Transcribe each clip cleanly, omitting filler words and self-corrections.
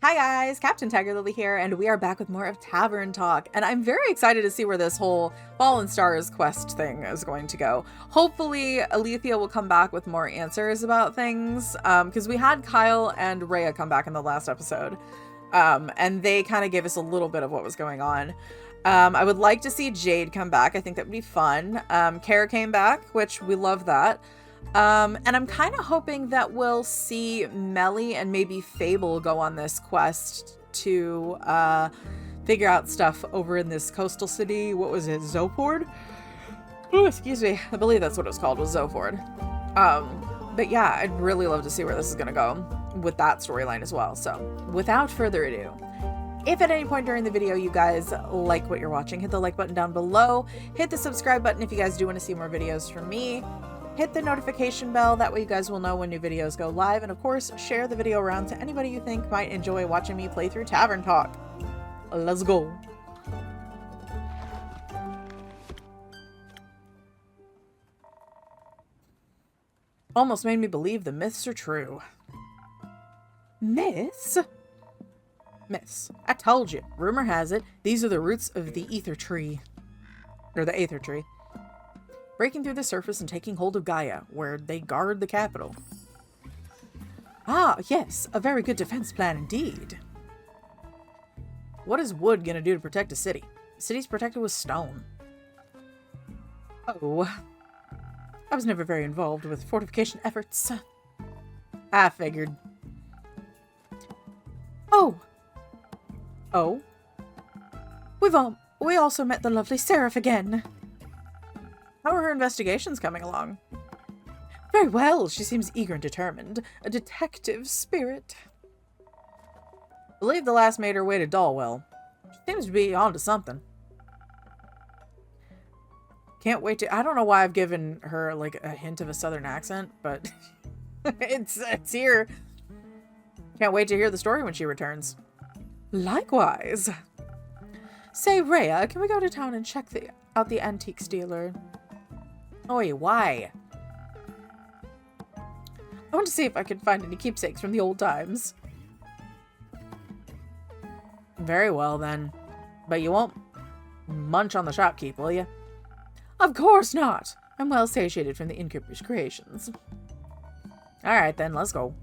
Hi guys, Captain TigerLily here, and we are back with more of Tavern Talk, and I'm very excited to see where this whole Fallen Stars quest thing is going to go. Hopefully, Alethea will come back with more answers about things, because we had Kyle and Rhea come back in the last episode, and they kind of gave us a little bit of what was going on. I would like to see Jade come back. I think that would be fun. Kara came back, which we love that. And I'm kind of hoping that we'll see Melly and maybe Fable go on this quest to figure out stuff over in this coastal city. What was it, Zopord? Oh, excuse me. I believe that's what it was called, was Zopord. But yeah, I'd really love to see where this is going to go with that storyline as well. So without further ado, if at any point during the video you guys like what you're watching, hit the like button down below. Hit the subscribe button if you guys do want to see more videos from me. Hit the notification bell, that way you guys will know when new videos go live, and of course, share the video around to anybody you think might enjoy watching me play through Tavern Talk. Let's go. Almost made me believe the myths are true. Myths? Myths. I told you. Rumor has it, these are the roots of the ether tree. Or the aether tree. Breaking through the surface and taking hold of Gaia, where they guard the capital. Ah, yes, a very good defense plan indeed. What is wood gonna do to protect a city? The city's protected with stone. Oh, I was never very involved with fortification efforts. I figured. Oh. We also met the lovely Seraph again. How are her investigations coming along? Very well. She seems eager and determined. A detective spirit. I believe the last made her way to Dalwell. She seems to be onto something. Can't wait to... I don't know why I've given her, like, a hint of a southern accent, but it's here. Can't wait to hear the story when she returns. Likewise. Say, Rhea, can we go to town and check out the antiques dealer? Oi, why? I want to see if I can find any keepsakes from the old times. Very well, then. But you won't munch on the shopkeep, will you? Of course not. I'm well satiated from the innkeeper's creations. Alright, then, let's go.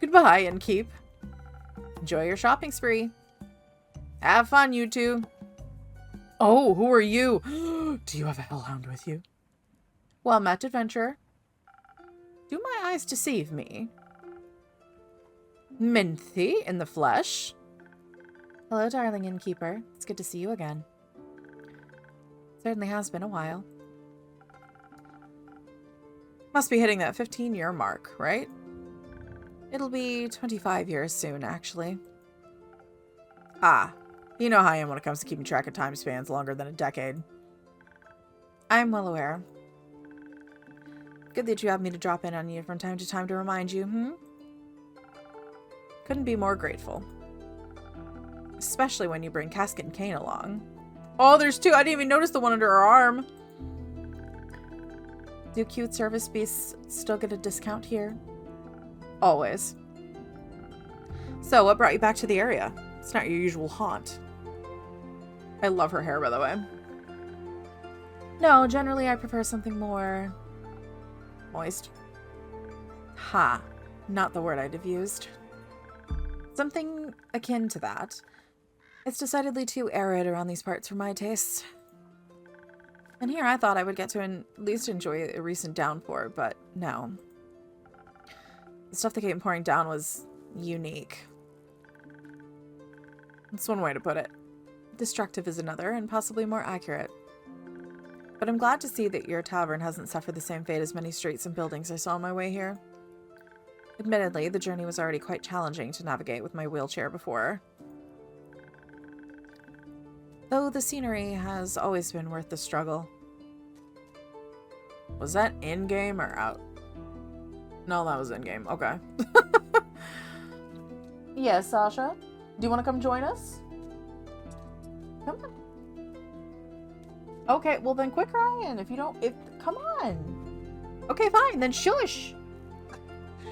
Goodbye, innkeep. Enjoy your shopping spree. Have fun, you two. Oh, who are you? Do you have a hellhound with you? Well met, adventurer. Do my eyes deceive me? Minthy in the flesh. Hello, darling innkeeper. It's good to see you again. Certainly has been a while. Must be hitting that 15-year mark, right? It'll be 25 years soon, actually. Ah, you know how I am when it comes to keeping track of time spans longer than a decade. I'm well aware. Good that you have me to drop in on you from time to time to remind you, Couldn't be more grateful. Especially when you bring Casket and Cane along. Oh, there's two! I didn't even notice the one under her arm! Do cute service beasts still get a discount here? Always. So, what brought you back to the area? It's not your usual haunt. I love her hair, by the way. No, generally I prefer something more... moist. Ha. Not the word I'd have used. Something akin to that. It's decidedly too arid around these parts for my tastes. And here I thought I would get to at least enjoy a recent downpour, but no. The stuff that came pouring down was unique. That's one way to put it. Destructive is another, and possibly more accurate. But I'm glad to see that your tavern hasn't suffered the same fate as many streets and buildings I saw on my way here. Admittedly, the journey was already quite challenging to navigate with my wheelchair before. Though the scenery has always been worth the struggle. Was that in-game or out? No, that was in-game. Okay. Yes, Sasha? Do you want to come join us? Come on. Okay, well then quit crying. Come on. Okay, fine, then shush.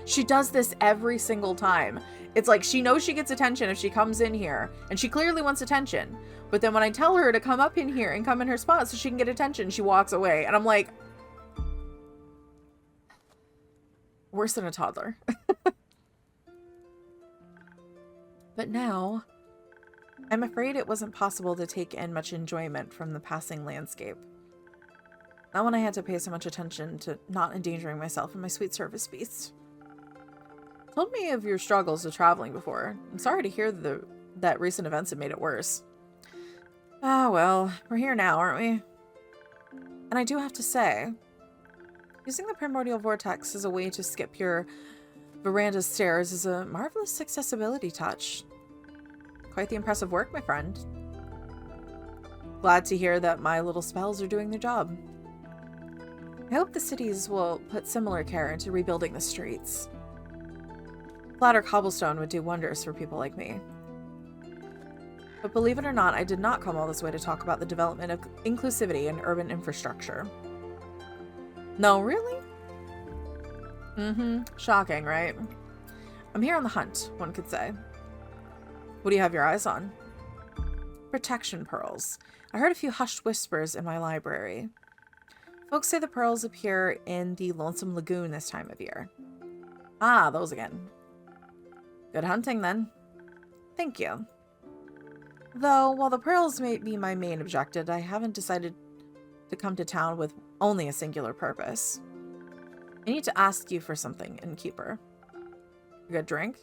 She does this every single time. It's like she knows she gets attention if she comes in here, and she clearly wants attention. But then when I tell her to come up in here and come in her spot so she can get attention, she walks away. And I'm like, worse than a toddler. But now, I'm afraid it wasn't possible to take in much enjoyment from the passing landscape. Not when I had to pay so much attention to not endangering myself and my sweet service beasts. Told me of your struggles with traveling before. I'm sorry to hear that recent events have made it worse. Ah, well, we're here now, aren't we? And I do have to say, using the primordial vortex as a way to skip your veranda stairs is a marvelous accessibility touch. Quite the impressive work, my friend. Glad to hear that my little spells are doing their job. I hope the cities will put similar care into rebuilding the streets. Flatter cobblestone would do wonders for people like me. But believe it or not, I did not come all this way to talk about the development of inclusivity in urban infrastructure. No, really? Shocking, right? I'm here on the hunt, one could say. What do you have your eyes on? Protection pearls. I heard a few hushed whispers in my library. Folks say the pearls appear in the Lonesome Lagoon this time of year. Ah, those again. Good hunting, then. Thank you. Though, while the pearls may be my main objective, I haven't decided to come to town with only a singular purpose. I need to ask you for something, innkeeper. A good drink?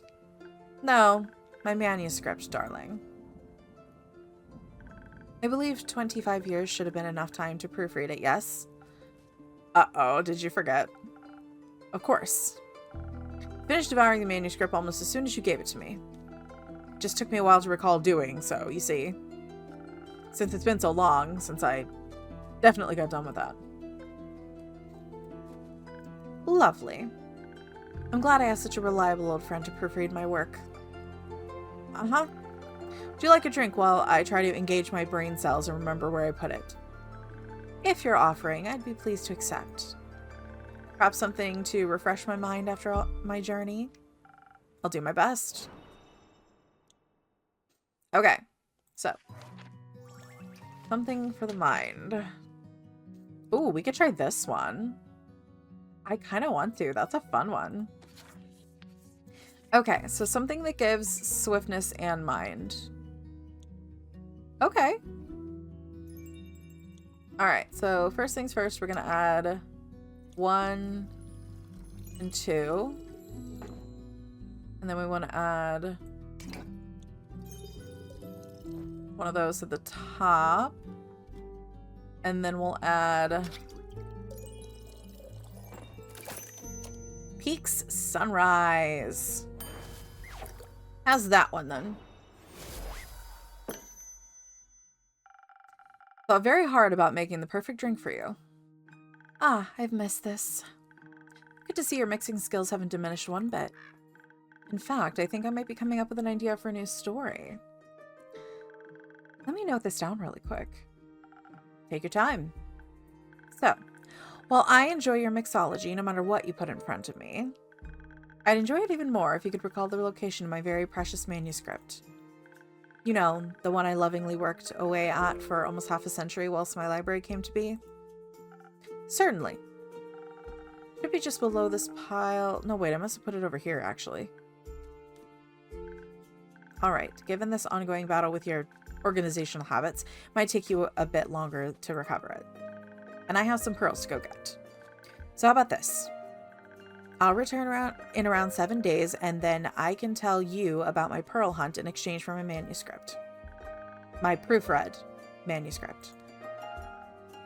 No, my manuscript, darling. I believe 25 years should have been enough time to proofread it, yes? Uh-oh, did you forget? Of course. Finished devouring the manuscript almost as soon as you gave it to me. It just took me a while to recall doing so, you see. Since it's been so long since I definitely got done with that. Lovely. I'm glad I have such a reliable old friend to proofread my work. Uh-huh. Would you like a drink while I try to engage my brain cells and remember where I put it? If you're offering, I'd be pleased to accept. Perhaps something to refresh my mind after my journey? I'll do my best. Okay, so. Something for the mind. Ooh, we could try this one. I kind of want to. That's a fun one. Okay, so something that gives swiftness and mind. Okay. Alright, so first things first, we're going to add 1 and 2. And then we want to add one of those at the top. And then we'll add Peaks Sunrise. How's that one then? Thought very hard about making the perfect drink for you. Ah, I've missed this. Good to see your mixing skills haven't diminished one bit. In fact, I think I might be coming up with an idea for a new story. Let me note this down really quick. Take your time. So, while I enjoy your mixology no matter what you put in front of me, I'd enjoy it even more if you could recall the location of my very precious manuscript. You know, the one I lovingly worked away at for almost half a century whilst my library came to be? Certainly. Should be just below this pile. No, wait, I must have put it over here, actually. Alright, given this ongoing battle with your organizational habits, it might take you a bit longer to recover it. And I have some pearls to go get. So how about this? I'll return in around 7 days, and then I can tell you about my pearl hunt in exchange for my manuscript. My proofread manuscript.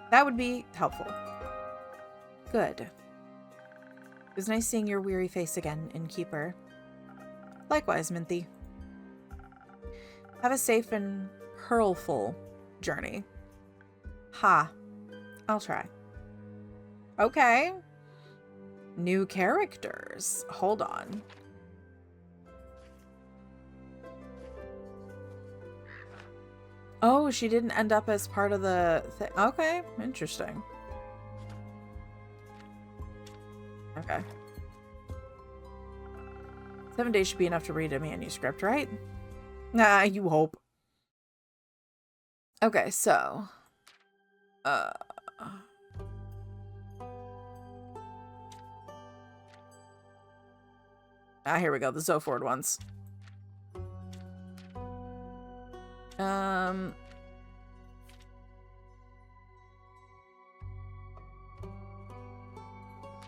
That would be helpful. Good. It was nice seeing your weary face again, innkeeper. Likewise, Minthy. Have a safe and pearlful journey. Ha. I'll try. Okay. New characters. Hold on. Oh, she didn't end up as part of the thing. Okay, interesting. Okay. 7 days should be enough to read a manuscript, right? Nah, you hope. Okay, so... here we go, the Zoford ones.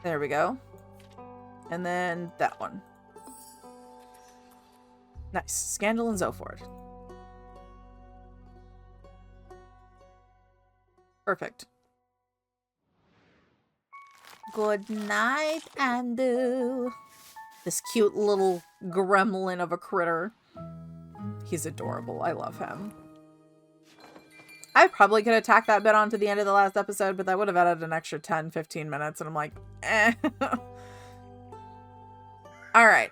There we go. And then that one. Nice. Scandal and Zoford. Perfect. Good night, Andu. This cute little gremlin of a critter. He's adorable. I love him. I probably could have tacked that bit on to the end of the last episode, but that would have added an extra 10, 15 minutes, and I'm like, eh. Alright.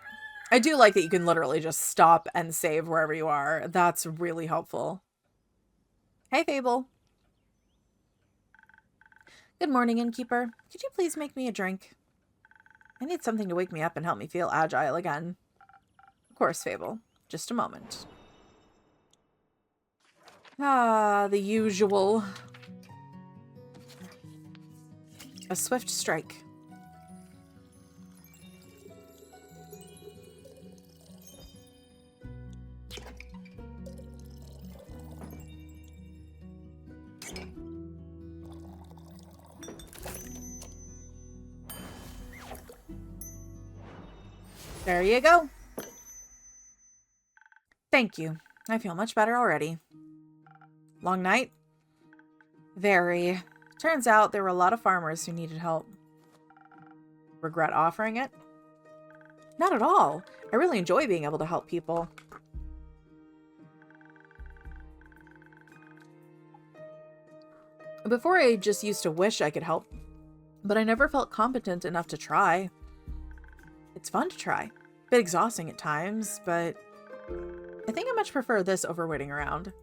I do like that you can literally just stop and save wherever you are. That's really helpful. Hey, Fable. Good morning, innkeeper. Could you please make me a drink? I need something to wake me up and help me feel agile again. Of course, Fable. Just a moment. Ah, the usual. A swift strike. There you go. Thank you. I feel much better already. Long night? Very. Turns out there were a lot of farmers who needed help. Regret offering it? Not at all. I really enjoy being able to help people. Before, I just used to wish I could help, but I never felt competent enough to try. It's fun to try. A bit exhausting at times, but I think I much prefer this over waiting around.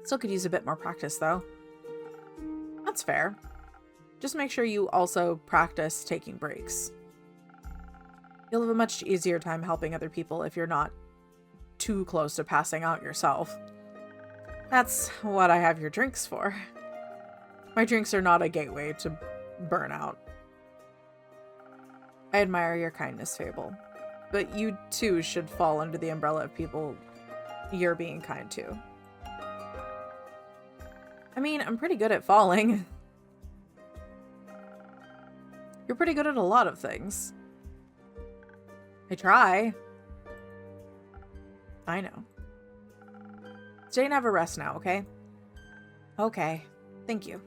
Still could use a bit more practice, though. That's fair. Just make sure you also practice taking breaks. You'll have a much easier time helping other people if you're not too close to passing out yourself. That's what I have your drinks for. My drinks are not a gateway to burnout. I admire your kindness, Fable. But you too should fall under the umbrella of people you're being kind to. I mean, I'm pretty good at falling. You're pretty good at a lot of things. I try. I know. Stay and have a rest now, okay? Okay. Thank you.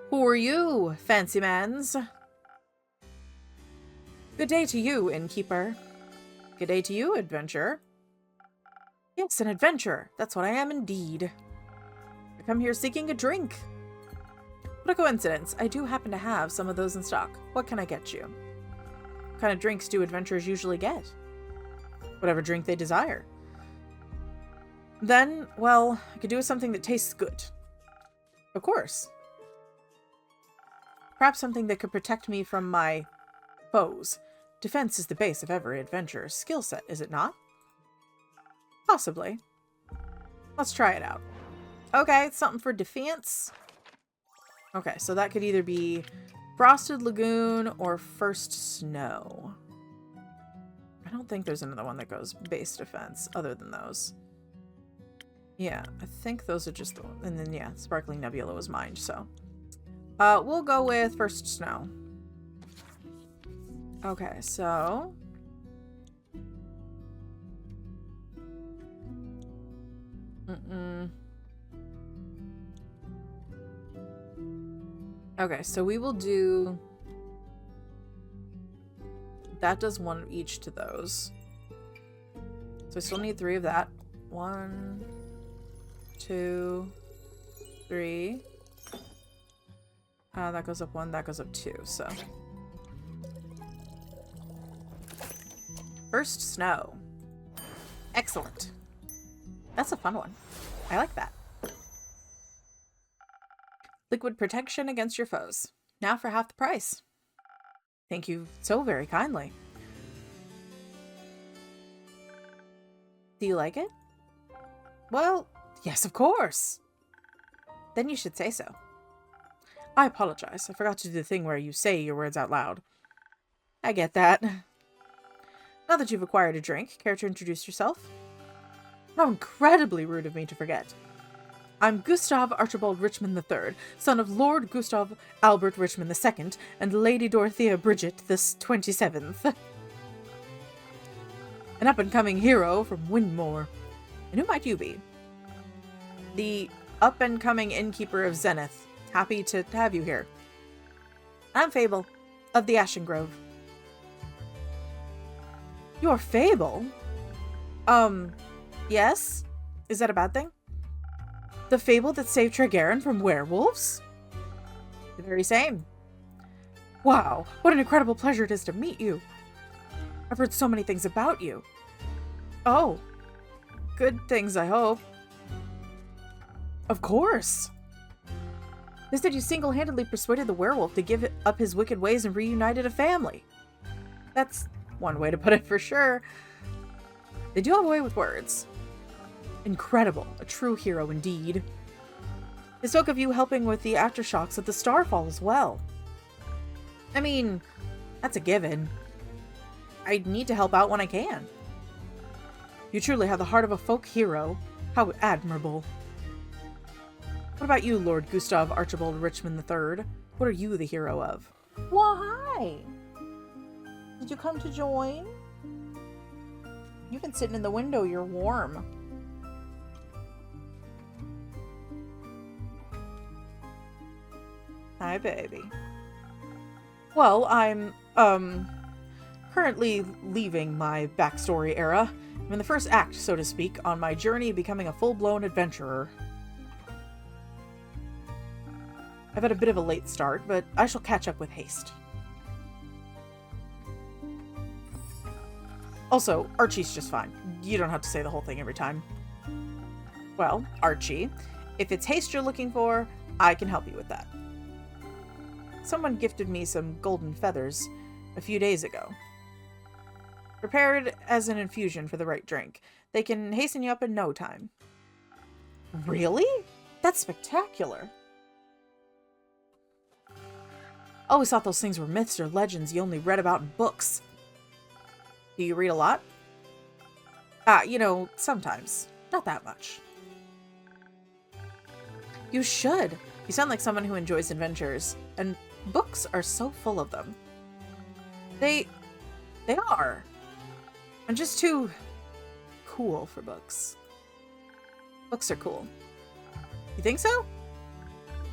Who are you, fancy mans? Good day to you, innkeeper. Good day to you, adventurer. Yes, an adventurer. That's what I am indeed. I come here seeking a drink. What a coincidence. I do happen to have some of those in stock. What can I get you? What kind of drinks do adventurers usually get? Whatever drink they desire. Then, well, I could do with something that tastes good. Of course. Perhaps something that could protect me from my foes. Defense is the base of every adventurer's skill set, is it not? Possibly. Let's try it out. Okay, something for defense. Okay, so that could either be Frosted Lagoon or First Snow. I don't think there's another one that goes base defense other than those. Yeah, I think those are just the ones. And then, yeah, Sparkling Nebula was mine, so. We'll go with First Snow. Okay, so. Okay, so we will do. That does one of each to those. So I still need 3 of that. 1, 2, 3. That goes up 1, that goes up 2, so. First Snow. Excellent. That's a fun one. I like that. Liquid protection against your foes. Now for half the price. Thank you so very kindly. Do you like it? Well, yes, of course. Then you should say so. I apologize. I forgot to do the thing where you say your words out loud. I get that. Now that you've acquired a drink, care to introduce yourself? How incredibly rude of me to forget. I'm Gustav Archibald Richmond III, son of Lord Gustav Albert Richmond II and Lady Dorothea Bridget the 27th. An up-and-coming hero from Windmore. And who might you be? The up-and-coming innkeeper of Zenith. Happy to have you here. I'm Fable, of the Ashen Grove. You're Fable? Yes? Is that a bad thing? The Fable that saved Tregaren from werewolves? The very same. Wow, what an incredible pleasure it is to meet you. I've heard so many things about you. Oh, good things, I hope. Of course. They said you single-handedly persuaded the werewolf to give up his wicked ways and reunited a family. That's one way to put it for sure. They do have a way with words. Incredible. A true hero indeed. They spoke of you helping with the aftershocks of the Starfall as well. I mean, that's a given. I need to help out when I can. You truly have the heart of a folk hero. How admirable. What about you, Lord Gustav Archibald Richmond III? What are you the hero of? Well, hi. Did you come to join? You've been sitting in the window. You're warm. Hi, baby. Well, I'm, currently leaving my backstory era. I'm in the first act, so to speak, on my journey becoming a full-blown adventurer. I've had a bit of a late start, but I shall catch up with haste. Also, Archie's just fine. You don't have to say the whole thing every time. Well, Archie, if it's haste you're looking for, I can help you with that. Someone gifted me some golden feathers a few days ago. Prepared as an infusion for the right drink. They can hasten you up in no time. Really? That's spectacular. I always thought those things were myths or legends you only read about in books. Do you read a lot? You know, sometimes. Not that much. You should. You sound like someone who enjoys adventures, and books are so full of them. They are. I'm just too cool for books. Books are cool. You think so?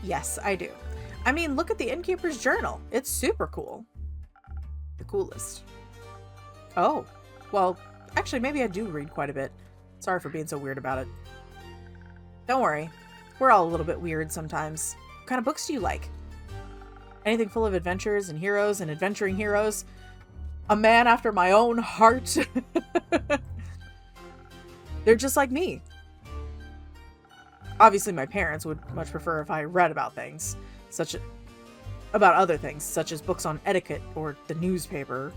Yes, I do. I mean, look at the Innkeeper's Journal. It's super cool. The coolest. Oh, well, actually, maybe I do read quite a bit. Sorry for being so weird about it. Don't worry. We're all a little bit weird sometimes. What kind of books do you like? Anything full of adventures and heroes and adventuring heroes? A man after my own heart. They're just like me. Obviously, my parents would much prefer if I read about things, about other things, such as books on etiquette or the newspaper.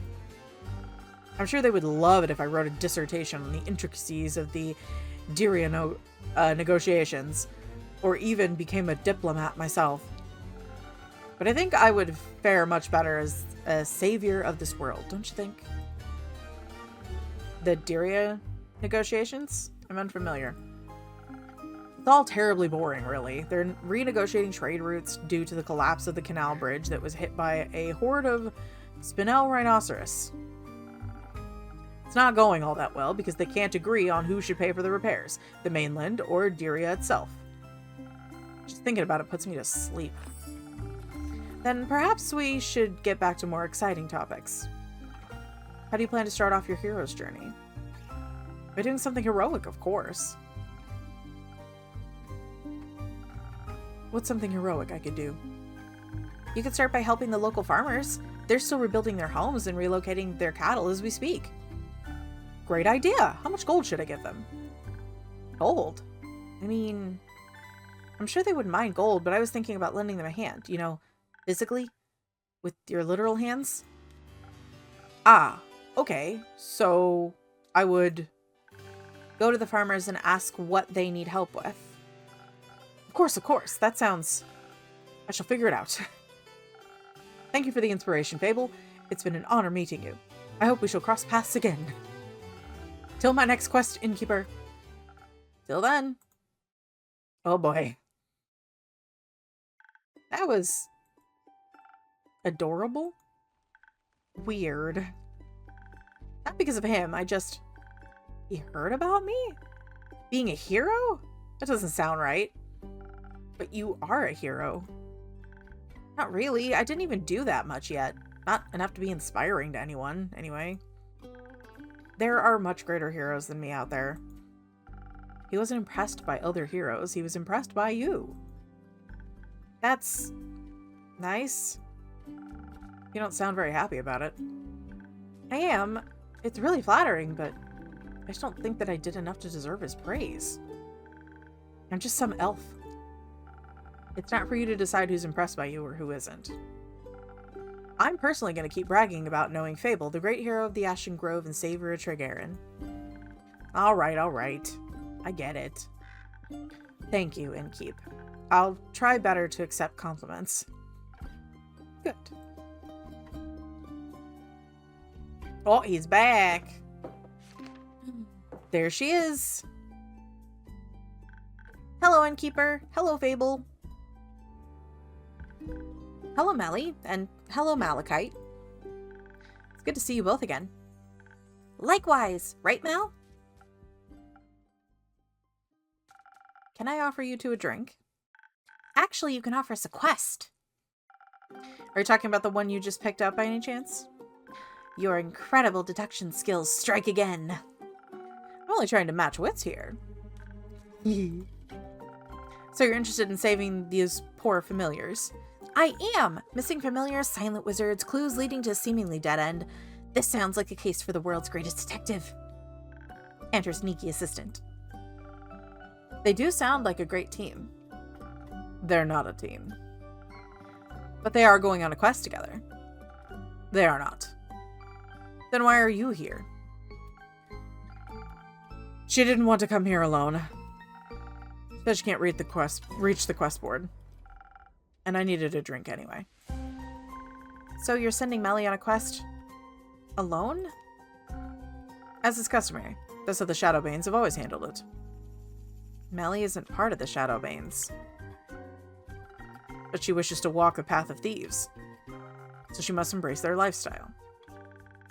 I'm sure they would love it if I wrote a dissertation on the intricacies of the Diria negotiations, or even became a diplomat myself. But I think I would fare much better as a savior of this world, don't you think? The Diria negotiations? I'm unfamiliar. It's all terribly boring, really. They're renegotiating trade routes due to the collapse of the canal bridge that was hit by a horde of spinel rhinoceros. It's not going all that well because they can't agree on who should pay for the repairs, the mainland or Diria itself. Just thinking about it puts me to sleep. Then perhaps we should get back to more exciting topics. How do you plan to start off your hero's journey? By doing something heroic, of course. What's something heroic I could do? You could start by helping the local farmers. They're still rebuilding their homes and relocating their cattle as we speak. Great idea! How much gold should I give them? Gold? I mean, I'm sure they wouldn't mind gold, but I was thinking about lending them a hand, you know, physically? With your literal hands? Ah, okay. So, I would Go to the farmers and ask what they need help with. Of course, of course. That sounds... I shall figure it out. Thank you for the inspiration, Fable. It's been an honor meeting you. I hope we shall cross paths again. Till my next quest, Innkeeper. Till then. Oh boy. That was... adorable? Weird. Not because of him, He heard about me? Being a hero? That doesn't sound right. But you are a hero. Not really. I didn't even do that much yet. Not enough to be inspiring to anyone, anyway. There are much greater heroes than me out there. He wasn't impressed by other heroes. He was impressed by you. That's... nice. You don't sound very happy about it. I am. It's really flattering, but I just don't think that I did enough to deserve his praise. I'm just some elf. It's not for you to decide who's impressed by you or who isn't. I'm personally going to keep bragging about knowing Fable, the great hero of the Ashen Grove and savior of Tregaren. Alright, alright. I get it. Thank you, Innkeep. I'll try better to accept compliments. Good. Oh, he's back. There she is. Hello, Innkeeper. Hello, Fable. Hello, Melly. And hello, Malachite. It's good to see you both again. Likewise. Right, Mal? Can I offer you two a drink? Actually, you can offer us a quest. Are you talking about the one you just picked up by any chance? Your incredible deduction skills strike again. I'm only trying to match wits here. So you're interested in saving these poor familiars? I am! Missing familiars, silent wizards, clues leading to a seemingly dead end. This sounds like a case for the world's greatest detective. And her sneaky assistant. They do sound like a great team. They're not a team. But they are going on a quest together. They are not. Then why are you here? She didn't want to come here alone. Said she can't reach the quest board. And I needed a drink anyway. So you're sending Melly on a quest alone? As is customary. That's how the Shadowbanes have always handled it. Melly isn't part of the Shadowbanes. But she wishes to walk the path of thieves. So she must embrace their lifestyle.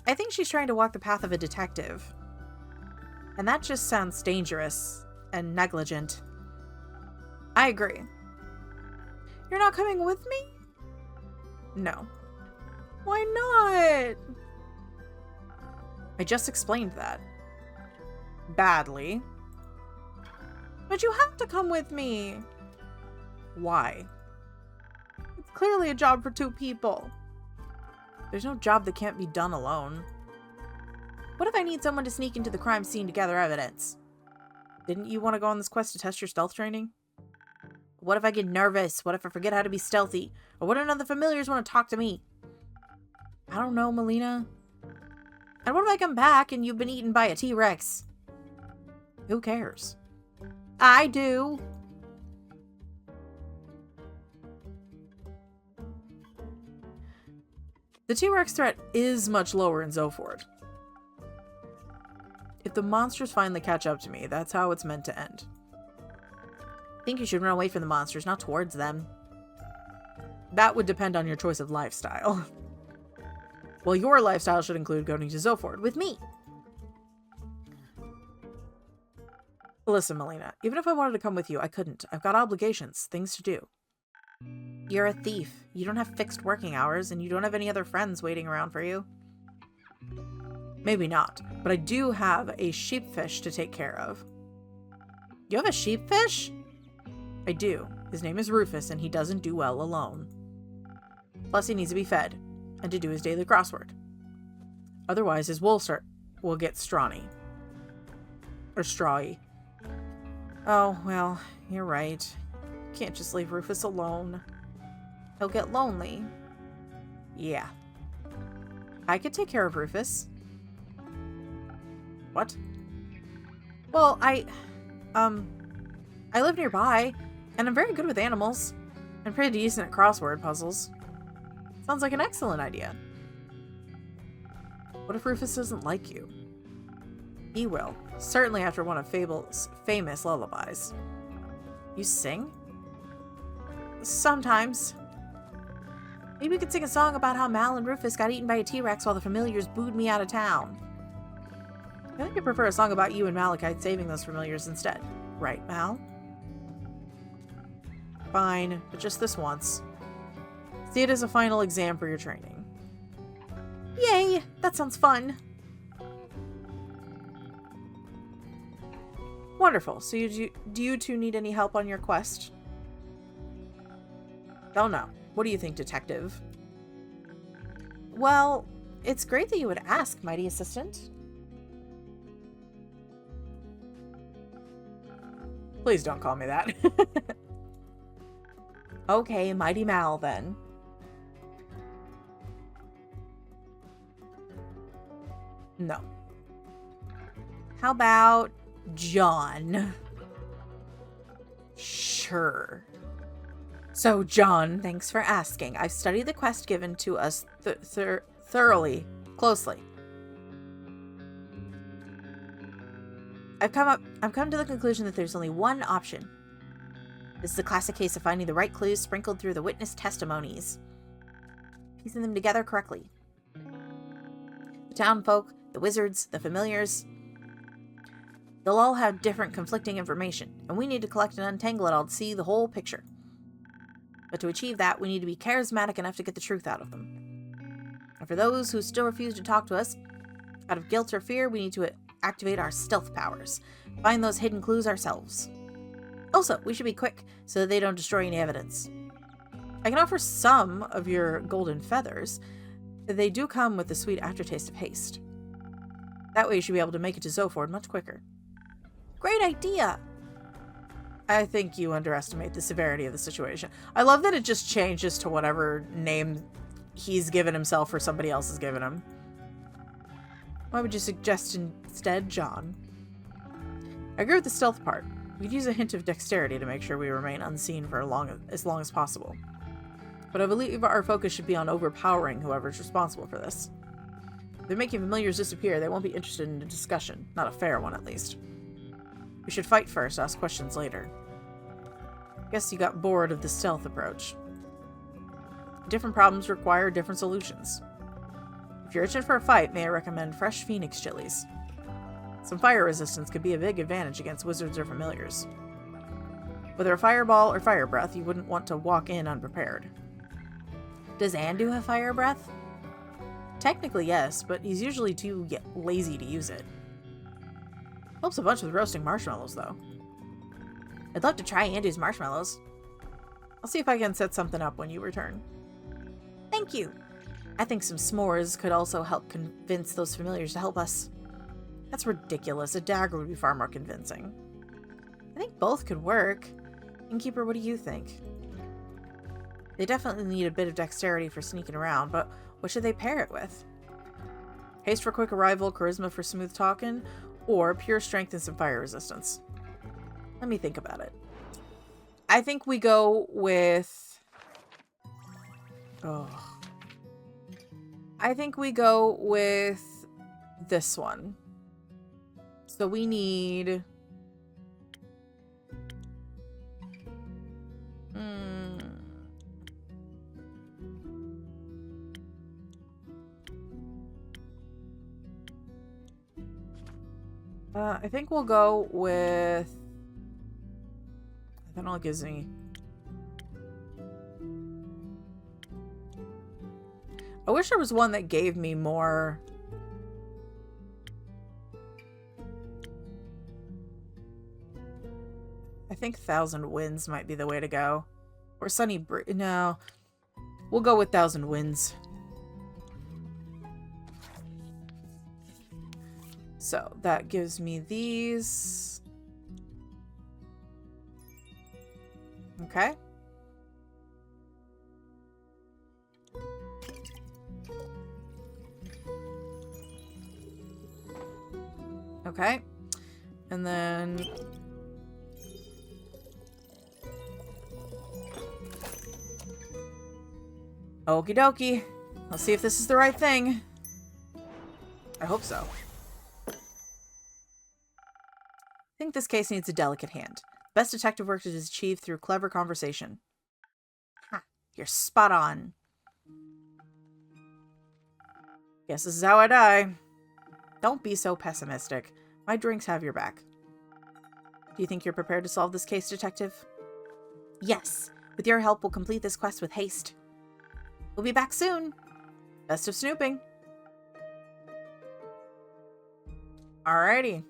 I think she's trying to walk the path of a detective. And that just sounds dangerous and negligent. I agree. You're not coming with me? No. Why not? I just explained that. Badly. But you have to come with me. Why? It's clearly a job for two people. There's no job that can't be done alone. What if I need someone to sneak into the crime scene to gather evidence? Didn't you want to go on this quest to test your stealth training? What if I get nervous? What if I forget how to be stealthy? Or what if none of the familiars want to talk to me? I don't know, Melina. And what if I come back and you've been eaten by a T-Rex? Who cares? I do. The T-Rex threat is much lower in Zoford. If the monsters finally catch up to me, that's how it's meant to end. I think you should run away from the monsters, not towards them. That would depend on your choice of lifestyle. Well, your lifestyle should include going to Zoford with me. Listen, Melina, even if I wanted to come with you, I couldn't. I've got obligations, things to do. You're a thief. You don't have fixed working hours, and you don't have any other friends waiting around for you. Maybe not, but I do have a sheepfish to take care of. You have a sheepfish? I do. His name is Rufus, and he doesn't do well alone. Plus, he needs to be fed, and to do his daily crossword. Otherwise, his wool will get strawny. Or strawy. Oh, well, you're right. Can't just leave Rufus alone. He'll get lonely. Yeah. I could take care of Rufus. What? Well, I live nearby, and I'm very good with animals. I'm pretty decent at crossword puzzles. Sounds like an excellent idea. What if Rufus doesn't like you? He will. Certainly after one of Fable's famous lullabies. You sing? Sometimes. Maybe we could sing a song about how Mal and Rufus got eaten by a T-Rex while the familiars booed me out of town. I think I prefer a song about you and Malachite saving those familiars instead. Right, Mal? Fine, but just this once. See it as a final exam for your training. Yay! That sounds fun. Wonderful. So do you two need any help on your quest? Oh no. What do you think, detective? Well, it's great that you would ask, mighty assistant. Please don't call me that. Okay, mighty Mal then. No. How about John? Sure. So, John, thanks for asking. I've studied the quest given to us thoroughly, closely. I've come to the conclusion that there's only one option. This is a classic case of finding the right clues sprinkled through the witness testimonies. Piecing them together correctly. The townfolk, the wizards, the familiars, they'll all have different conflicting information, and we need to collect and untangle it all to see the whole picture. But to achieve that, we need to be charismatic enough to get the truth out of them. And for those who still refuse to talk to us, out of guilt or fear, we need to activate our stealth powers. Find those hidden clues ourselves. Also, we should be quick, so that they don't destroy any evidence. I can offer some of your golden feathers. They do come with the sweet aftertaste of haste. That way you should be able to make it to Zoford much quicker. Great idea! I think you underestimate the severity of the situation. I love that it just changes to whatever name he's given himself or somebody else has given him. What would you suggest instead, John? I agree with the stealth part. We could use a hint of dexterity to make sure we remain unseen for as long as possible. But I believe our focus should be on overpowering whoever's responsible for this. If they're making familiars disappear, they won't be interested in a discussion. Not a fair one, at least. We should fight first, ask questions later. Guess you got bored of the stealth approach. Different problems require different solutions. If you're itching for a fight, may I recommend fresh phoenix chilies. Some fire resistance could be a big advantage against wizards or familiars. Whether a fireball or fire breath, you wouldn't want to walk in unprepared. Does Andu have fire breath? Technically yes, but he's usually too lazy to use it. Helps a bunch with roasting marshmallows, though. I'd love to try Andu's marshmallows. I'll see if I can set something up when you return. Thank you! I think some s'mores could also help convince those familiars to help us. That's ridiculous. A dagger would be far more convincing. I think both could work. Innkeeper, what do you think? They definitely need a bit of dexterity for sneaking around, but what should they pair it with? Haste for quick arrival, charisma for smooth talking, or pure strength and some fire resistance? Let me think about it. I think we go with... I think we go with this one. So we need... I think we'll go with... That only gives me... I wish there was one that gave me more... I think Thousand Winds might be the way to go. Or Sunny no. We'll go with Thousand Winds. So that gives me these. Okay. Okay. And then... Okie dokie. Let's see if this is the right thing. I hope so. I think this case needs a delicate hand. Best detective work is achieved through clever conversation. Ha, you're spot on. Guess this is how I die. Don't be so pessimistic. My drinks have your back. Do you think you're prepared to solve this case, detective? Yes. With your help, we'll complete this quest with haste. We'll be back soon. Best of snooping. Alrighty.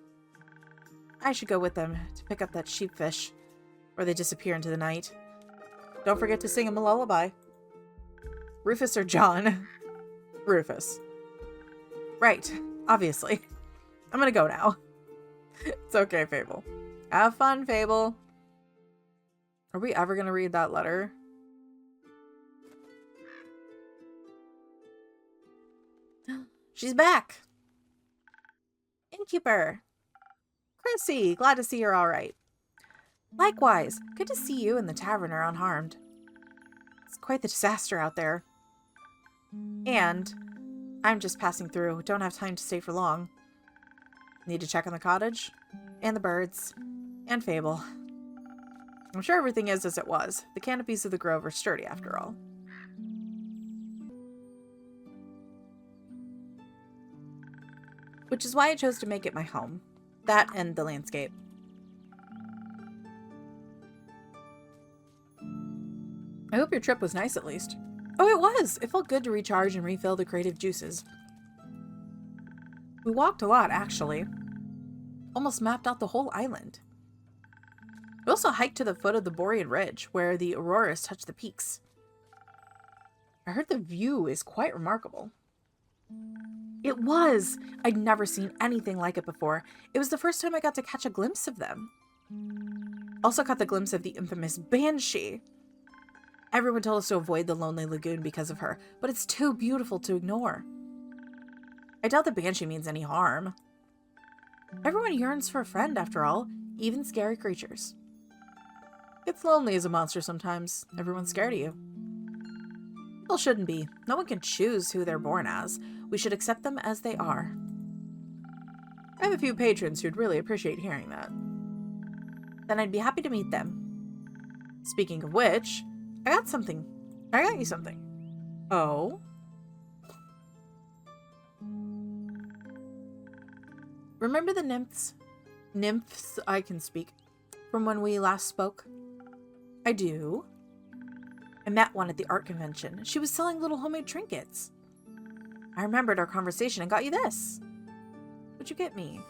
I should go with them to pick up that sheepfish, or they disappear into the night. Don't forget to sing him a lullaby. Rufus or John? Rufus. Right, obviously. I'm gonna go now. It's okay, Fable. Have fun, Fable. Are we ever gonna read that letter? She's back! Innkeeper! Chrissy, glad to see you're alright. Likewise, good to see you and the tavern are unharmed. It's quite the disaster out there. And I'm just passing through, don't have time to stay for long. Need to check on the cottage, and the birds, and Fable. I'm sure everything is as it was. The canopies of the grove are sturdy after all. Which is why I chose to make it my home. That and the landscape. I hope your trip was nice at least. Oh, it was! It felt good to recharge and refill the creative juices. We walked a lot, actually. Almost mapped out the whole island. We also hiked to the foot of the Borean Ridge, where the auroras touch the peaks. I heard the view is quite remarkable. It was! I'd never seen anything like it before. It was the first time I got to catch a glimpse of them. Also caught the glimpse of the infamous Banshee. Everyone told us to avoid the lonely lagoon because of her, but it's too beautiful to ignore. I doubt the Banshee means any harm. Everyone yearns for a friend, after all, even scary creatures. It's lonely as a monster sometimes. Everyone's scared of you. People shouldn't be. No one can choose who they're born as. We should accept them as they are. I have a few patrons who'd really appreciate hearing that. Then I'd be happy to meet them. Speaking of which, I got something. I got you something. Oh? Remember the nymphs? Nymphs, I can speak. From when we last spoke? I do. I met one at the art convention. She was selling little homemade trinkets. I remembered our conversation and got you this. What'd you get me?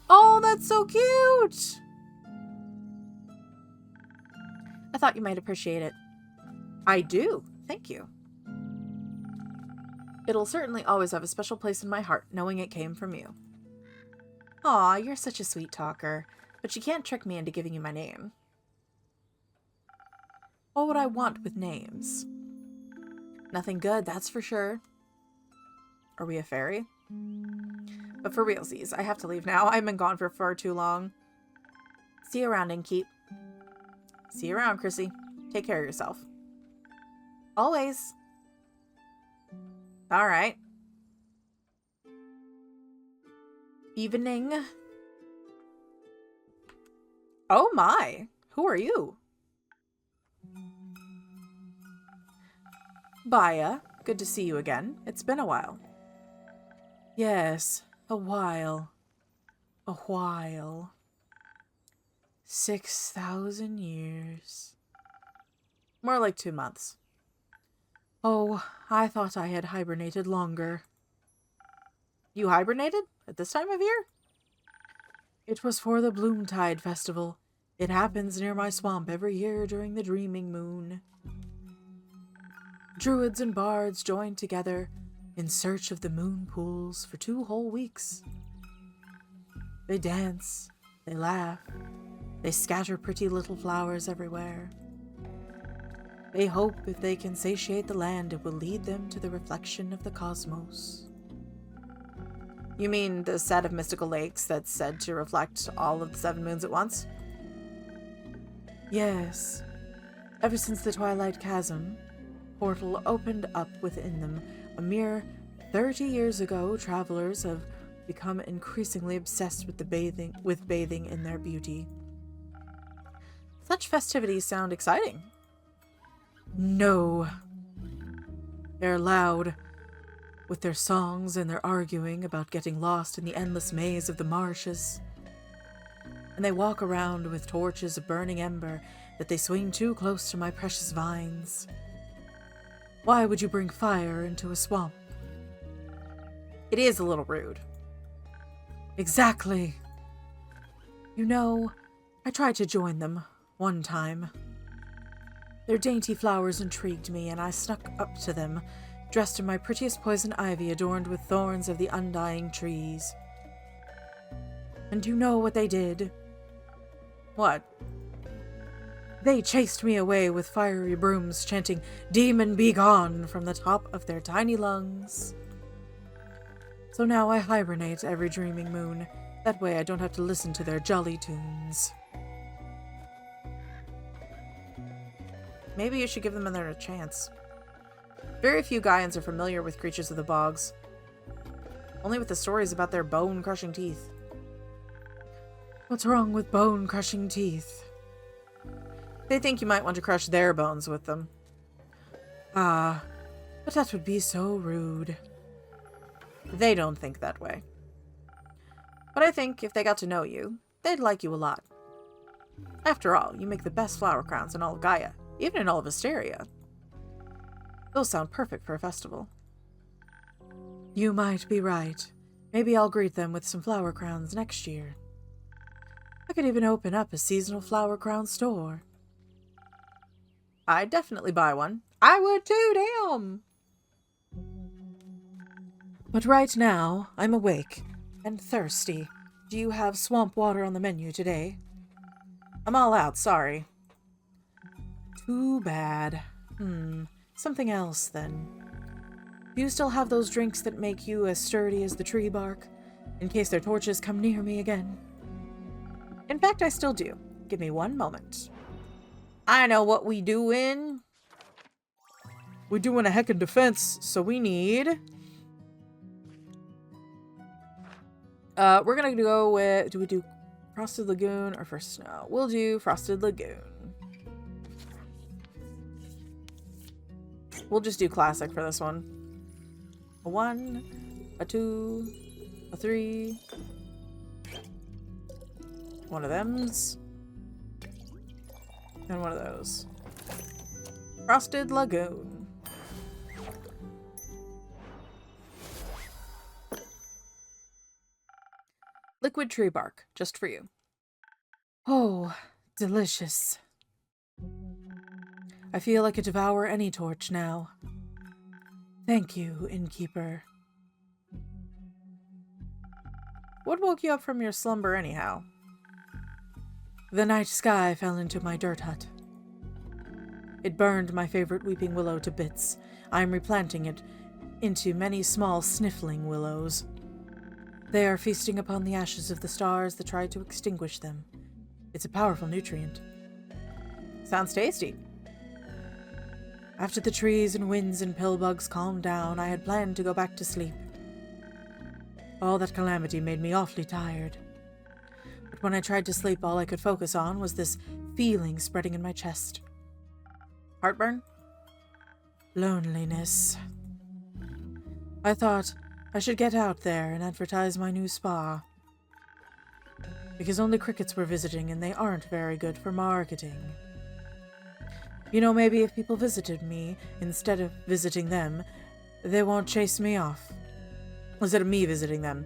Oh, that's so cute! I thought you might appreciate it. I do. Thank you. It'll certainly always have a special place in my heart, knowing it came from you. Aw, you're such a sweet talker, but you can't trick me into giving you my name. What would I want with names? Nothing good, that's for sure. Are we a fairy? But for realsies, I have to leave now. I've been gone for far too long. See you around, Innkeep. See you around, Chrissy. Take care of yourself. Always. Alright. Evening. Oh my. Who are you? Baya. Good to see you again. It's been a while. Yes, a while. A while. 6,000 years. More like 2 months. Oh, I thought I had hibernated longer. You hibernated? At this time of year? It was for the Bloomtide Festival. It happens near my swamp every year during the Dreaming Moon. Druids and bards join together in search of the moon pools for 2 whole weeks. They dance, they laugh, they scatter pretty little flowers everywhere. They hope if they can satiate the land, it will lead them to the reflection of the cosmos. You mean the set of mystical lakes that's said to reflect all of the 7 moons at once? Yes. Ever since the Twilight Chasm portal opened up within them a mere 30 years ago, travelers have become increasingly obsessed with bathing in their beauty. Such festivities sound exciting. No. They're loud, with their songs and their arguing about getting lost in the endless maze of the marshes. And they walk around with torches of burning ember that they swing too close to my precious vines. Why would you bring fire into a swamp? It is a little rude. Exactly. You know, I tried to join them one time. Their dainty flowers intrigued me, and I snuck up to them, dressed in my prettiest poison ivy adorned with thorns of the undying trees. And you know what they did? What? They chased me away with fiery brooms, chanting, "Demon, be gone," from the top of their tiny lungs. So now I hibernate every dreaming moon. That way I don't have to listen to their jolly tunes. Maybe you should give them another chance. Very few Gaians are familiar with creatures of the bogs. Only with the stories about their bone-crushing teeth. What's wrong with bone-crushing teeth? They think you might want to crush their bones with them. Ah, but that would be so rude. They don't think that way. But I think if they got to know you, they'd like you a lot. After all, you make the best flower crowns in all of Gaia, even in all of Asteria. Those sound perfect for a festival. You might be right. Maybe I'll greet them with some flower crowns next year. I could even open up a seasonal flower crown store. I'd definitely buy one. I would too, damn! But right now, I'm awake and thirsty. Do you have swamp water on the menu today? I'm all out, sorry. Too bad. Something else, then. Do you still have those drinks that make you as sturdy as the tree bark, in case their torches come near me again? In fact, I still do. Give me one moment. I know what we doing. We're doing a heckin' defense, so we need... we're gonna go with... Do we do Frosted Lagoon or First Snow? We'll do Frosted Lagoon. We'll just do classic for this one. A 1, a 2, a 3. One of them's. And one of those. Frosted Lagoon. Liquid tree bark, just for you. Oh, delicious. I feel I could devour any torch now. Thank you, innkeeper. What woke you up from your slumber anyhow? The night sky fell into my dirt hut. It burned my favorite weeping willow to bits. I am replanting it into many small sniffling willows. They are feasting upon the ashes of the stars that tried to extinguish them. It's a powerful nutrient. Sounds tasty. After the trees and winds and pillbugs calmed down, I had planned to go back to sleep. All that calamity made me awfully tired. But when I tried to sleep, all I could focus on was this feeling spreading in my chest. Heartburn? Loneliness. I thought I should get out there and advertise my new spa. Because only crickets were visiting, and they aren't very good for marketing. You know, maybe if people visited me instead of visiting them, they won't chase me off. Instead of me visiting them.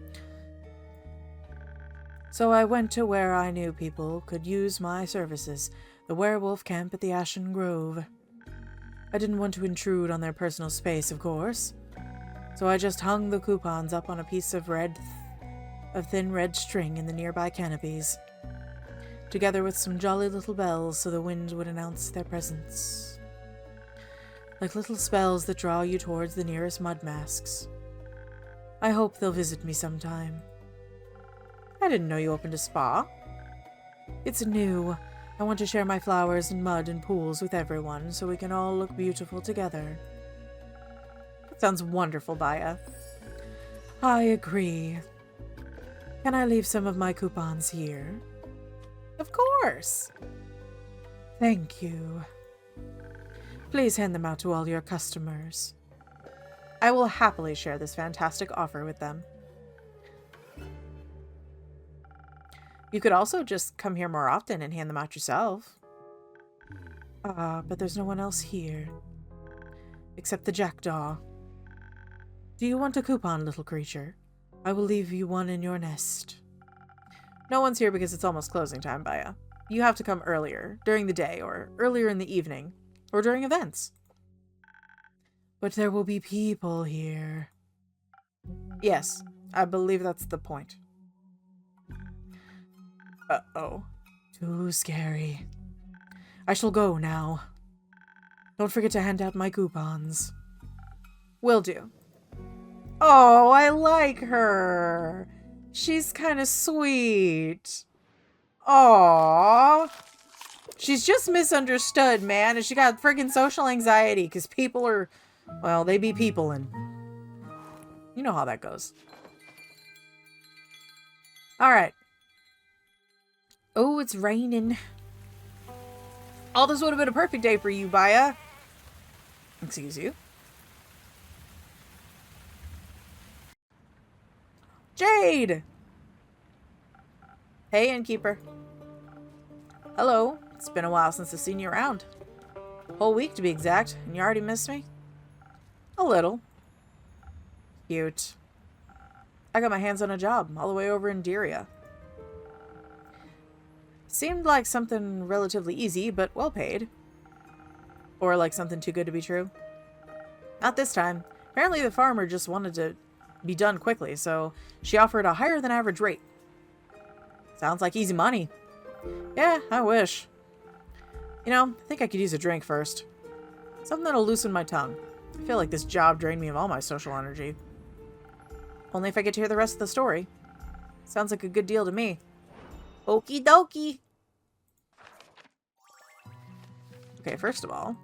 So I went to where I knew people could use my services, the werewolf camp at the Ashen Grove. I didn't want to intrude on their personal space, of course. So I just hung the coupons up on a piece of thin red string in the nearby canopies, together with some jolly little bells so the wind would announce their presence. Like little spells that draw you towards the nearest mud masks. I hope they'll visit me sometime. I didn't know you opened a spa. It's new. I want to share my flowers and mud and pools with everyone so we can all look beautiful together. That sounds wonderful, Baya. I agree. Can I leave some of my coupons here? Of course. Thank you. Please hand them out to all your customers. I will happily share this fantastic offer with them. You could also just come here more often and hand them out yourself. But there's no one else here. Except the jackdaw. Do you want a coupon, little creature? I will leave you one in your nest. No one's here because it's almost closing time, Baya. You have to come earlier, during the day, or earlier in the evening, or during events. But there will be people here. Yes, I believe that's the point. Uh-oh. Too scary. I shall go now. Don't forget to hand out my coupons. Will do. Oh, I like her. She's kind of sweet. Aww. She's just misunderstood, man, and she got freaking social anxiety because people are, well, they be peopling. You know how that goes. Alright. Oh, it's raining. Oh, this would have been a perfect day for you, Baya. Excuse you. Jade! Hey, innkeeper. Hello. It's been a while since I've seen you around. A whole week to be exact, and you already missed me? A little. Cute. I got my hands on a job, all the way over in Diria. Seemed like something relatively easy, but well paid. Or like something too good to be true. Not this time. Apparently the farmer just wanted to be done quickly, so she offered a higher than average rate. Sounds like easy money. Yeah, I wish. You know, I think I could use a drink first. Something that'll loosen my tongue. I feel like this job drained me of all my social energy. Only if I get to hear the rest of the story. Sounds like a good deal to me. Okie dokie. Okay, first of all.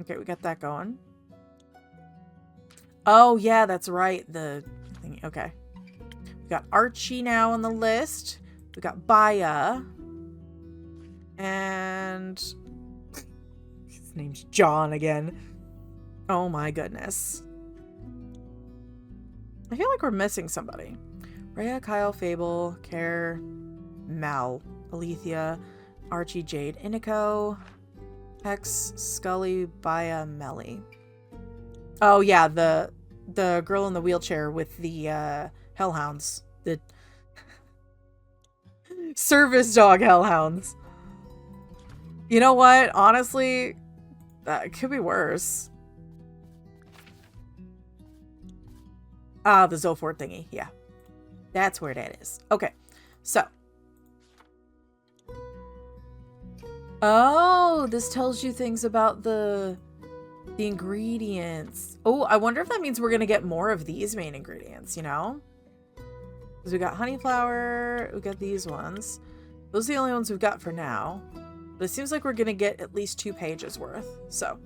Okay, we got that going. Oh, yeah, that's right. The thing. Okay. We got Archie now on the list. We got Baya. And his name's John again. Oh my goodness. I feel like we're missing somebody. Rhea, Kyle, Fable, Care, Mal, Alethea, Archie, Jade, Inico, Hex, Scully, Baya, Melly. Oh yeah, the girl in the wheelchair with the hellhounds. The service dog hellhounds. You know what? Honestly, that could be worse. Ah, the Zofort thingy. Yeah. That's where that is. Okay. So. Oh, this tells you things about the ingredients. Oh, I wonder if that means we're going to get more of these main ingredients, you know? Because we got honey flower. We got these ones. Those are the only ones we've got for now. But it seems like we're going to get at least 2 pages worth. So.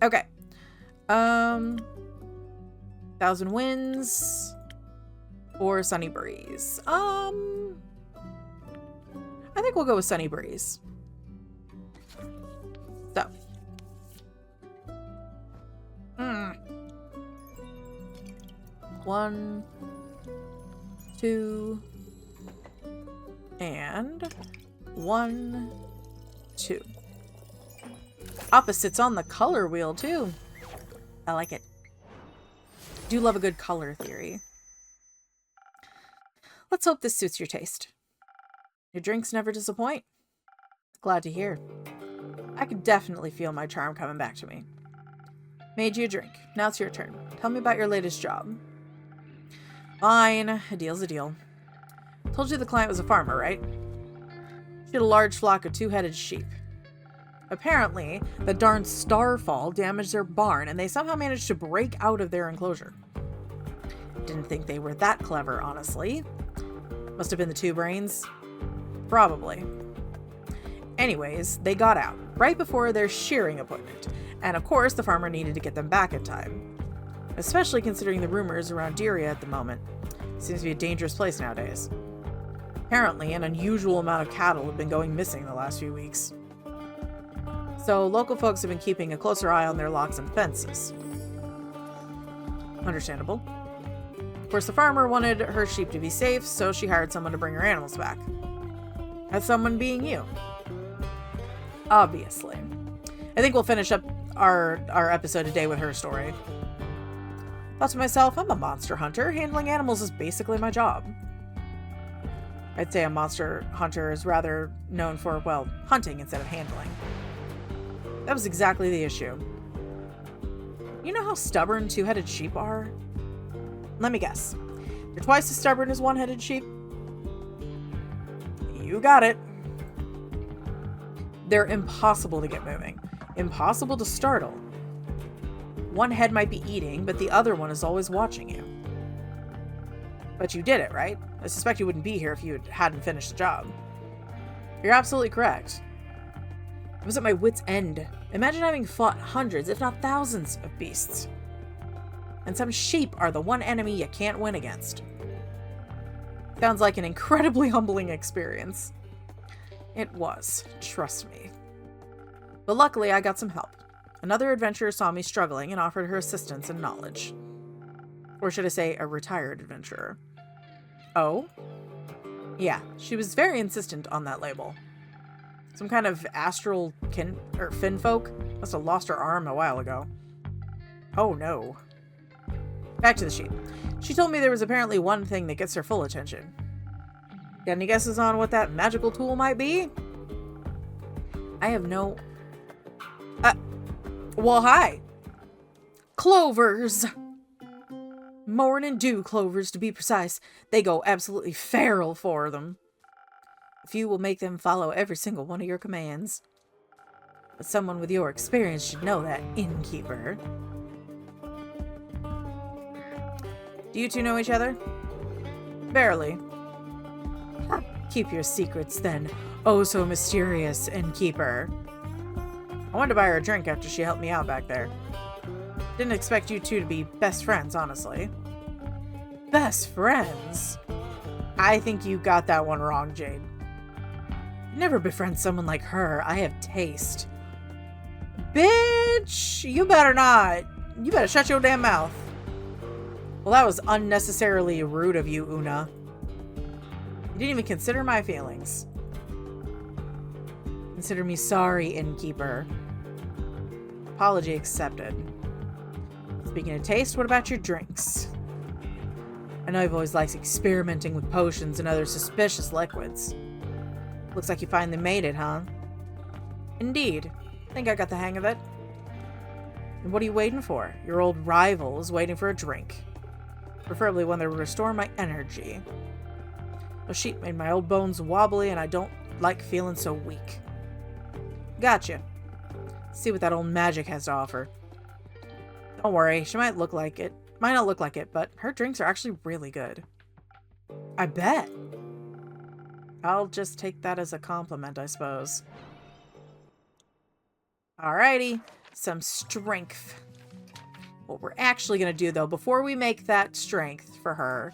Okay. 1,000 Winds or Sunny Breeze. I think we'll go with Sunny Breeze. So. 1, 2, and 1, 2. Opposites on the color wheel too. I like it. Do love a good color theory. Let's hope this suits your taste. Your drinks never disappoint. Glad to hear. I could definitely feel my charm coming back to me. Made you a drink. Now it's your turn. Tell me about your latest job. Fine. A deal's a deal. Told you the client was a farmer, right? She had a large flock of 2-headed sheep. Apparently, the darn starfall damaged their barn, and they somehow managed to break out of their enclosure. Didn't think they were that clever, honestly. Must have been the two brains. Probably. Anyways, they got out, right before their shearing appointment, and of course the farmer needed to get them back in time. Especially considering the rumors around Deria at the moment. Seems to be a dangerous place nowadays. Apparently, an unusual amount of cattle have been going missing the last few weeks. So local folks have been keeping a closer eye on their locks and fences. Understandable. Of course, the farmer wanted her sheep to be safe, so she hired someone to bring her animals back. That someone being you. Obviously. I think we'll finish up our episode today with her story. Thought to myself, I'm a monster hunter. Handling animals is basically my job. I'd say a monster hunter is rather known for, well, hunting instead of handling. That was exactly the issue. You know how stubborn two-headed sheep are? Let me guess. They're twice as stubborn as one-headed sheep? You got it. They're impossible to get moving. Impossible to startle. One head might be eating, but the other one is always watching you. But you did it, right? I suspect you wouldn't be here if you hadn't finished the job. You're absolutely correct. I was at my wit's end. Imagine having fought hundreds, if not thousands, of beasts. And some sheep are the one enemy you can't win against. Sounds like an incredibly humbling experience. It was, trust me. But luckily, I got some help. Another adventurer saw me struggling and offered her assistance and knowledge. Or should I say, a retired adventurer. Oh? Yeah, she was very insistent on that label. Some kind of astral finfolk must have lost her arm a while ago. Oh no. Back to the sheep. She told me there was apparently one thing that gets her full attention. Got any guesses on what that magical tool might be? I have no... well, hi. Clovers. Morning dew clovers, to be precise. They go absolutely feral for them. A few will make them follow every single one of your commands. But someone with your experience should know that, innkeeper. Do you two know each other? Barely. Keep your secrets then. Oh, so mysterious, innkeeper. I wanted to buy her a drink after she helped me out back there. Didn't expect you two to be best friends, honestly. Best friends? I think you got that one wrong, Jade. Never befriend someone like her. I have taste. Bitch! You better not. You better shut your damn mouth. Well, that was unnecessarily rude of you, Una. You didn't even consider my feelings. Consider me sorry, innkeeper. Apology accepted. Speaking of taste, what about your drinks? I know you've always liked experimenting with potions and other suspicious liquids. Looks like you finally made it, huh? Indeed. I think I got the hang of it. And what are you waiting for? Your old rival is waiting for a drink. Preferably one that will restore my energy. The sheep made my old bones wobbly and I don't like feeling so weak. Gotcha. See what that old magic has to offer. Don't worry, she might look like it. Might not look like it, but her drinks are actually really good. I bet. I'll just take that as a compliment, I suppose. Alrighty, some strength. What we're actually going to do, though, before we make that strength for her,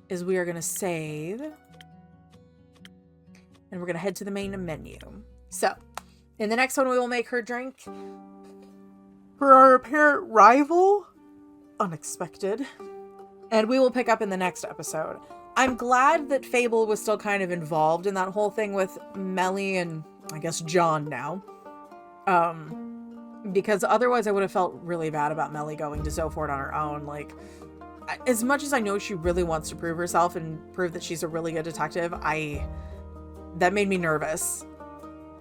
is we are going to save. And we're going to head to the main menu. So, in the next one, we will make her drink. For our apparent rival. Unexpected. And we will pick up in the next episode. I'm glad that Fable was still kind of involved in that whole thing with Melly and, I guess, John now. Because otherwise I would have felt really bad about Melly going to Zofort on her own. Like, as much as I know she really wants to prove herself and prove that she's a really good detective, that made me nervous.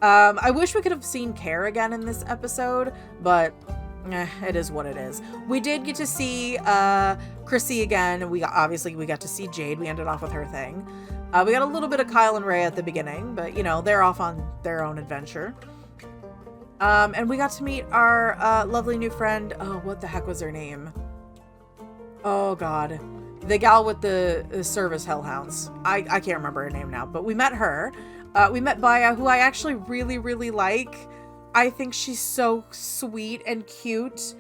I wish we could have seen Care again in this episode, but it is what it is. We did get to see Chrissy again. We got to see Jade. We ended off with her thing. We got a little bit of Kyle and Ray at the beginning, but you know, they're off on their own adventure. And we got to meet our lovely new friend. Oh, what the heck was her name? Oh, God. The gal with the service hellhounds. I can't remember her name now, but we met her. We met Baya, who I actually really, really like. I think she's so sweet and cute.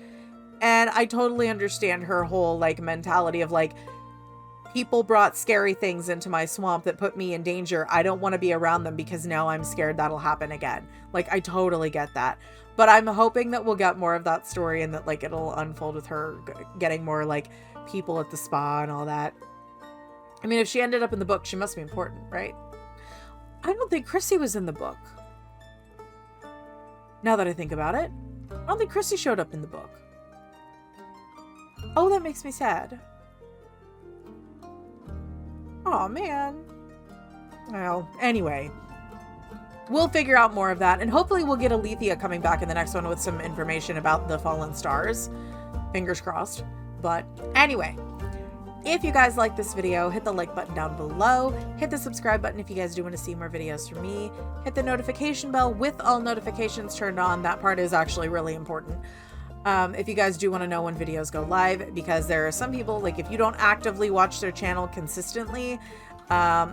And I totally understand her whole, like, mentality of, like, people brought scary things into my swamp that put me in danger. I don't want to be around them because now I'm scared that'll happen again. Like, I totally get that. But I'm hoping that we'll get more of that story and that, like, it'll unfold with her getting more, like, people at the spa and all that. I mean, if she ended up in the book, she must be important, right? I don't think Chrissy was in the book. Now that I think about it, I don't think Chrissy showed up in the book. Oh, that makes me sad. Oh, man. Well, anyway. We'll figure out more of that, and hopefully we'll get Alethea coming back in the next one with some information about the fallen stars. Fingers crossed. But anyway, if you guys like this video, hit the like button down below. Hit the subscribe button if you guys do want to see more videos from me. Hit the notification bell with all notifications turned on. That part is actually really important. If you guys do want to know when videos go live, because there are some people, like, if you don't actively watch their channel consistently,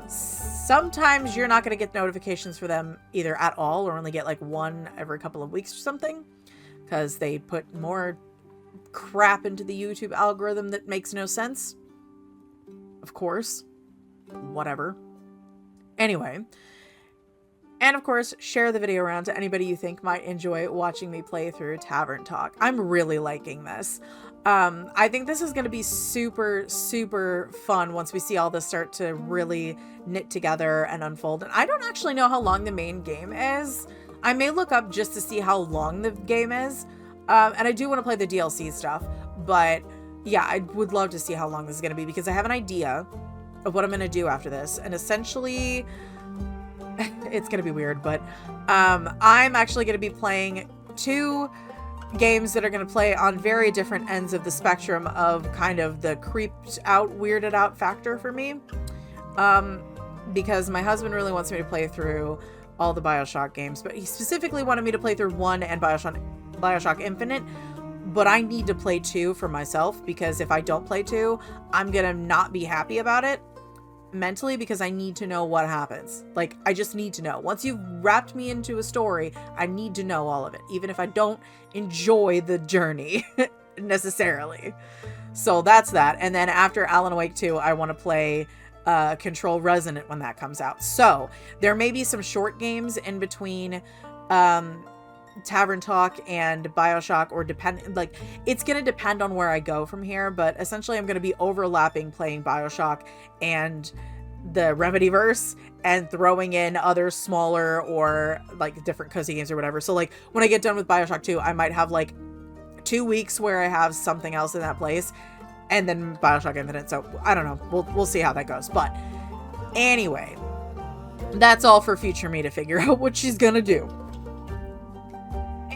sometimes you're not going to get notifications for them either at all, or only get like one every couple of weeks or something, because they put more crap into the YouTube algorithm that makes no sense. Of course. Whatever. Anyway. And of course, share the video around to anybody you think might enjoy watching me play through Tavern Talk. I'm really liking this. I think this is going to be super, super fun once we see all this start to really knit together and unfold. And I don't actually know how long the main game is. I may look up just to see how long the game is. And I do want to play the DLC stuff. But yeah, I would love to see how long this is going to be, because I have an idea of what I'm going to do after this. And essentially, it's going to be weird, but I'm actually going to be playing 2 games that are going to play on very different ends of the spectrum of kind of the creeped out, weirded out factor for me. Because my husband really wants me to play through all the BioShock games, but he specifically wanted me to play through 1 and BioShock Infinite. But I need to play 2 for myself, because if I don't play 2, I'm going to not be happy about it mentally, because I need to know what happens. Like, I just need to know. Once you've wrapped me into a story, I need to know all of it, even if I don't enjoy the journey necessarily. So that's that. And then after Alan Wake 2, I want to play Control Resonant when that comes out. So there may be some short games in between Tavern Talk and BioShock, or like, it's going to depend on where I go from here, but essentially I'm going to be overlapping playing BioShock and the Remedyverse and throwing in other smaller or like different cozy games or whatever. So like when I get done with BioShock 2, I might have like 2 weeks where I have something else in that place, and then BioShock Infinite. So I don't know. We'll see how that goes. But anyway, that's all for future me to figure out what she's going to do.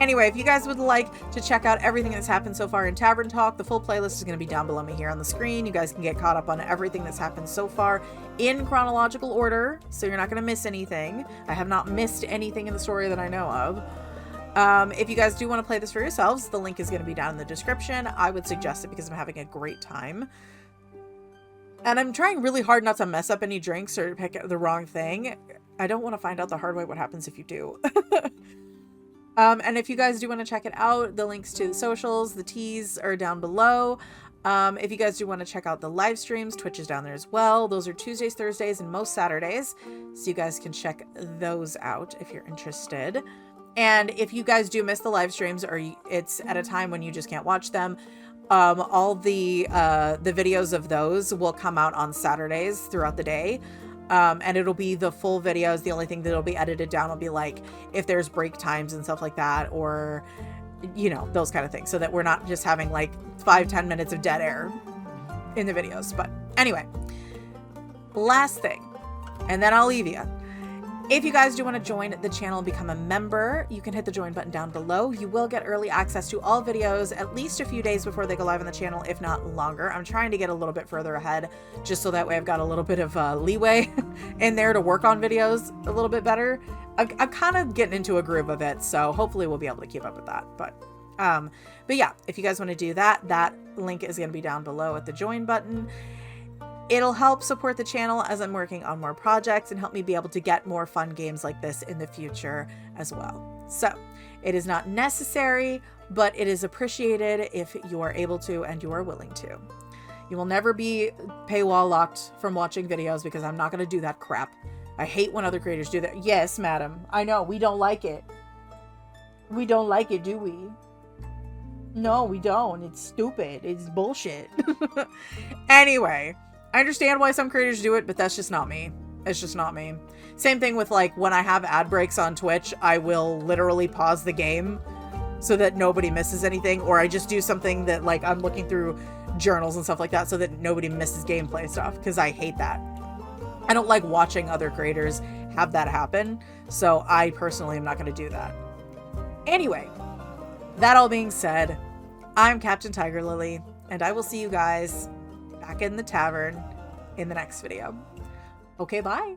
Anyway, if you guys would like to check out everything that's happened so far in Tavern Talk, the full playlist is going to be down below me here on the screen. You guys can get caught up on everything that's happened so far in chronological order, so you're not going to miss anything. I have not missed anything in the story that I know of. If you guys do want to play this for yourselves, the link is going to be down in the description. I would suggest it because I'm having a great time. And I'm trying really hard not to mess up any drinks or pick the wrong thing. I don't want to find out the hard way what happens if you do. And if you guys do want to check it out, the links to the socials, the teas are down below. If you guys do want to check out the live streams, Twitch is down there as well. Those are Tuesdays, Thursdays, and most Saturdays. So you guys can check those out if you're interested. And if you guys do miss the live streams, or it's at a time when you just can't watch them, all the videos of those will come out on Saturdays throughout the day. And it'll be the full videos. The only thing that'll be edited down will be like if there's break times and stuff like that, or, you know, those kind of things, so that we're not just having like 5-10 minutes of dead air in the videos. But anyway, last thing, and then I'll leave you. If you guys do want to join the channel and become a member, you can hit the join button down below. You will get early access to all videos at least a few days before they go live on the channel, if not longer. I'm trying to get a little bit further ahead, just so that way I've got a little bit of leeway in there to work on videos a little bit better. I'm kind of getting into a groove of it, so hopefully we'll be able to keep up with that. But yeah, if you guys want to do that, that link is going to be down below at the join button. It'll help support the channel as I'm working on more projects and help me be able to get more fun games like this in the future as well. So it is not necessary, but it is appreciated if you are able to and you are willing to. You will never be paywall locked from watching videos because I'm not going to do that crap. I hate when other creators do that. Yes, madam. I know. We don't like it. We don't like it, do we? No, we don't. It's stupid. It's bullshit. Anyway, I understand why some creators do it, but that's just not me. It's just not me. Same thing with like when I have ad breaks on Twitch, I will literally pause the game so that nobody misses anything, or I just do something that like I'm looking through journals and stuff like that so that nobody misses gameplay stuff, because I hate that. I don't like watching other creators have that happen, so I personally am not going to do that. Anyway, that all being said, I'm Captain TigerLily, and I will see you guys back in the tavern in the next video. Okay, bye.